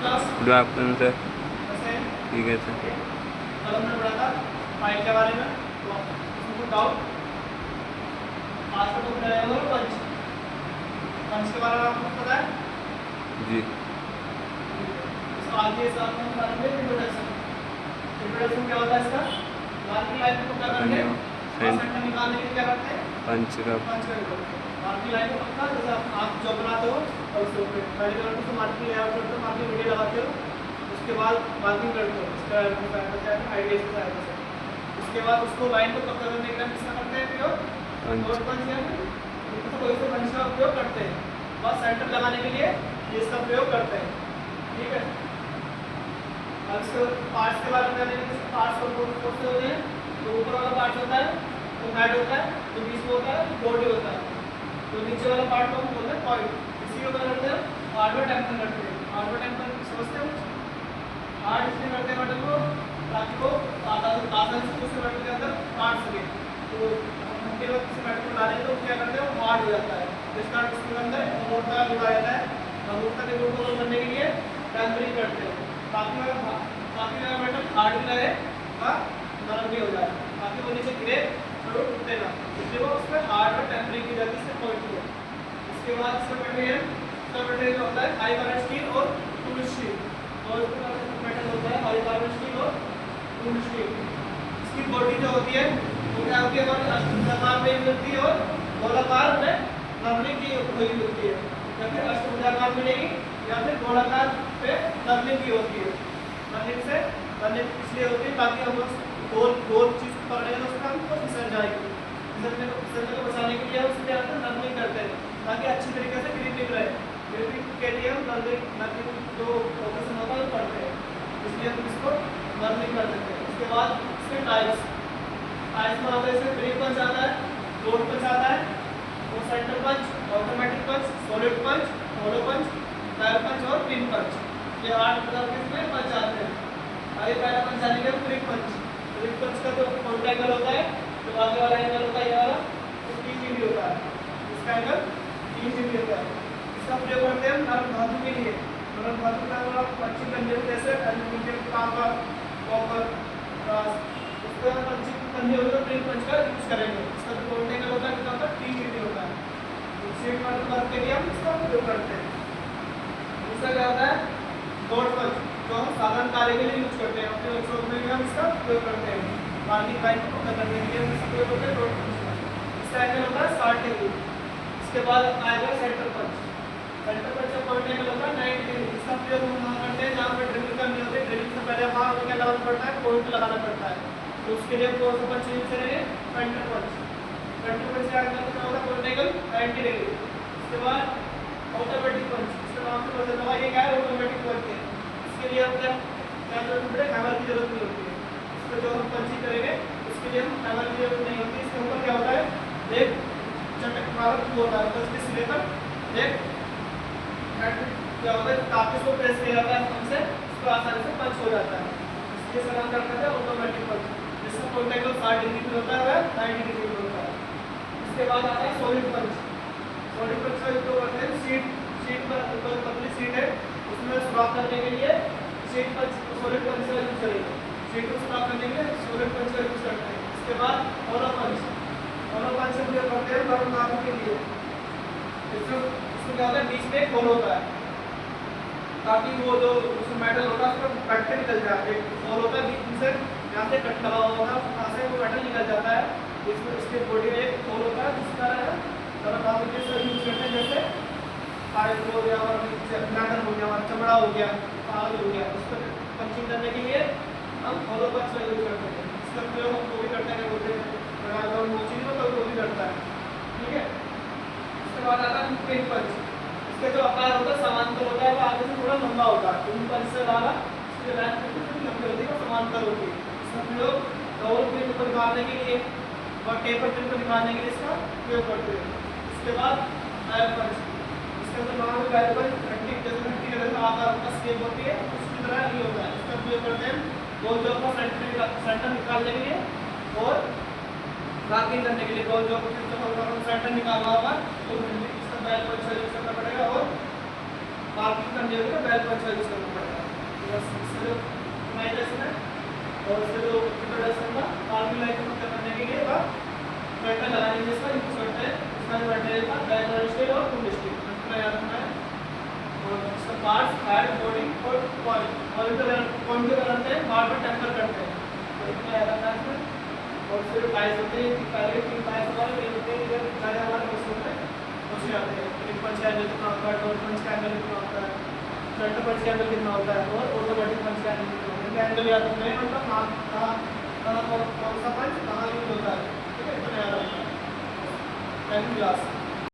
Good afternoon sir. ठीक है sir. कल हमने पढ़ा था फाइल के बारे में, तो उसमें डाउट आज का टॉपिक रहेगा पंच। पंच के बारे में आपको पता है जी। आज के साथ हम करेंगे इंट्रोडक्शन। इंट्रोडक्शन क्या होता है इसका? मार्किंग लाइन को क्या करते हैं? सेंटर निकालने के लिए क्या करते हैं? पंच का मार्किंग लाइन को पक्का जैसे आप जो बनाते हो और उसके ऊपर पहले करते हो मार्किंग लेआउट करते हो, मार्किंग वीडियो लगाते हो, उसके बाद मार्किंग करते हो इसका आइडिया से आएगा सर। उसके बाद उसको लाइन को पक्का करने के लिए किसका करते हैं उपयोग? डॉट पंच या फिर कोई से पंच का उपयोग करते हैं। बस सेंटर लगाने के लिए ये इसका प्रयोग करते हैं। ठीक है। अब इसके पार्ट्स के बारे में जानेंगे। पार्ट्स और कौन से होते हैं? तो ऊपर वाला पार्ट होता है तो हेड होता है, तो बीच में होता है बॉडी होता है, तो नीचे वाला पार्ट को हम बोलते हैं पॉइंट। इसी को क्या करते हैं? हार्डवेयर टेम्पर करते हैं। हार्डवेयर टेम्पर समझते हैं? हार्ड इसलिए करते हैं मेटल को ताकि वो आसानी से उस मेटल के अंदर काट सके। तो हम के वक्त किसी मेटल को डालें तो क्या करते हैं? हार्ड हो जाता है। जिसका इसके अंदर अमोर्टा जुड़ा रहता है। अमोर्टा के गुण को कम करने के लिए टेम्परिंग करते हैं ताकि मेटल हार्ड भी रहे और नरम भी हो जाए, ताकि वो नीचे गिरे और टूटे ना। इसलिए वो उसमें हार्ड और टेम्परिंग की जाती है इससे पॉइंट को। इसके बाद इसका मटेरियल होता है हाई कार्बन स्टील और टूल स्टील। और मेटल होता है हाई कार्बन स्टील और टूल स्टील। इसकी बॉडी जो होती है वो क्या होती है? हमारी अष्टभुजाकार में मिलती है और गोलाकार में नर्लिंग की हुई होती है, या फिर अष्टभुजाकार मिलेगी या फिर गोलाकार पे नर्लिंग की होती है। नर्लिंग इसलिए होती है ताकि हम गोल चीज पकड़ेंगे तो उसका हमको फिसल जाएगी। फिसलने को बचाने के लिए उसके अंदर नर्लिंग करते हैं ताकि अच्छी तरीके से ग्रिपिंग रहे। ग्रिपिंग के लिए हम नर्लिंग जो ऑपरेशन होता है वो करते हैं, इसलिए हम इसको नर्लिंग कर देते हैं। उसके बाद इसके टाइप्स में आता है, इसमें ब्रेक पंच आता है, लोड पंच आता है, वो सेंटर पंच, ऑटोमेटिक पंच, सॉलिड पंच, होलो पंच, टायर पंच और पिन पंच। ये 8 प्रकार के इसमें पंच आते हैं। आगे पहला पंच जानेंगे ब्रेक पंच। ब्रेक पंच का जो फ्रंट एंगल होता है, जो आगे वाला एंगल होता है ये वाला, वो 30 डिग्री होता है। इसका एंगल 30 डिग्री होता है। इसका प्रयोग करते हैं नरम धातु के लिए। नरम धातु का मतलब पंचिंग करने जैसे एल्युमिनियम, तांबा, कॉपर, ब्रास, उसका पंचिंग करने होगा तो ब्रेक पंच का यूज करेंगे। इसका जो फ्रंट एंगल होता है कितना होता है? 30 डिग्री होता है। सीट मेटल वर्क के लिए हम इसका उपयोग करते हैं। दूसरा क्या होता है? डॉट पंच, जो हम साधारण कार्य के लिए यूज करते हैं। अपने वर्कशॉप में भी हम इसका उपयोग करते हैं। मार्किंग लाइन को पता करने के लिए हम इसका उपयोग करते हैं डॉट पंच का। इसका एंगल होता है 60 डिग्री। इसके बाद आएगा सेंटर पंच। सेंटर पंच का पॉइंट एंगल होता है 90 डिग्री। इसका प्रयोग हम वहाँ करते हैं जहाँ पर ड्रिलिंग करनी होती है। ड्रिलिंग से पहले वहाँ हमें क्या लगाना पड़ता है? पॉइंट लगाना पड़ता है। तो उसके लिए कौन सा पंच यूज करेंगे? Centre punch. सेंटर पंच का एंगल कितना होगा? Point angle 90 degree. इसके बाद ऑटोमेटिक पंच, इसका नाम से पता चला ये क्या है? ऑटोमेटिक पंच है। इसके लिए हम क्या हैमर की जरूरत नहीं होती है। इसको जो हम पंचिंग करेंगे उसके लिए हम हैमर की जरूरत नहीं होती है। इसके ऊपर क्या होता है? एक चटक मारक होता है, तो इसके सिरे पर एक हेड क्या होता है? ताकि इसको प्रेस किया जाता है हमसे, इसको आसानी से पंच हो जाता है। इसलिए इसका नाम क्या करते हैं? ऑटोमेटिक पंच। जिसका पॉइंट एंगल 60 डिग्री पे होता है, 90 डिग्री पे होता है। इसके बाद आता है सॉलिड पंच। सॉलिड पंच का उपयोग करते हैं शीट पर ऊपर पतली शीट है उसमें सुराख करने के लिए शीट पंच सॉलिड पंच का यूज करेंगे। शीट को सुराख करने के लिए सॉलिड पंच का यूज करते हैं। इसके बाद होलो पंच से प्रयोग करते हैं नरम धातु के लिए। इसमें क्या होता है? बीच में एक होल होता है ताकि वो जो उसमें मेटल होता है उसमें कट के निकल जाए। एक होल होता है बीच से, यहाँ से कट लगा हुआ होता है, वहाँ से वो मेटल निकल जाता है। इसमें इसके बॉडी में एक होल होता है जिसका नरम धातु के साथ यूज करते हैं, जैसे फाइल हो गया और मेटल हो गया, चमड़ा हो गया, कागज हो गया। उस पर पंचिंग करने के लिए हम होलो पंच का यूज करते हैं। इसका प्रयोग हम वो भी करते हैं, बोलते हैं मोची में तो वो भी करता है। ठीक है। इसके बाद आता है पिन पंच। इसका जो आकार होता है समांतर होता है, वो आगे से थोड़ा लंबा होता है। पिन पंच से वाला इसकी लाइन थोड़ी लंबी होती है, समांतर होती है। इसका प्रयोग डबल पिन को निकालने के लिए और टेपर पिन को निकालने के लिए इसका प्रयोग करते हैं। इसके बाद बैल पंच। इसके अंदर वहाँ भी बैल पंच घंटी का जैसा आकार होता है, शेप होती है, उसकी तरह ही होता है। इसका प्रयोग करते हैं गोल जॉब का सेंटर निकालने के लिए और मार्किंग करने के लिए। गोल जॉब का सेंटर निकालना होगा तो इसका बैल पंच का यूज करना पड़ेगा और मार्किंग करने के लिए बैल पंच का यूज करना पड़ेगा। और उसके जो इंट्रोडक्शन का मार्किंग लाइन को करने के लिए फ्रंट में लगाने के इसका इनपुट करते हैं इसका मटेरियल का बैकग्राउंड स्टेज और फुल स्टेज इतना याद रखना है। और इसका पार्ट्स हेड बॉडी और कॉइन पे करते हैं बार बार टेम्पर करते हैं तो इतना याद रखना है इसमें। और फिर टाइल्स होते हैं पहले 3 टाइल्स हमारे ये होते हैं इधर सारे हमारे मशीन में उसमें आते हैं एक पंच एंगल कितना होता है डोर पंच का एंगल कितना होता है फ्रंट पंच का एंगल कितना होता है और ऑटोमेटिक पंच का एंगल कितना होता है एंगल याद रखना है मतलब कहाँ कौन सा पंच कहाँ यूज होता है ठीक है इतना याद रखना है। Thank you class.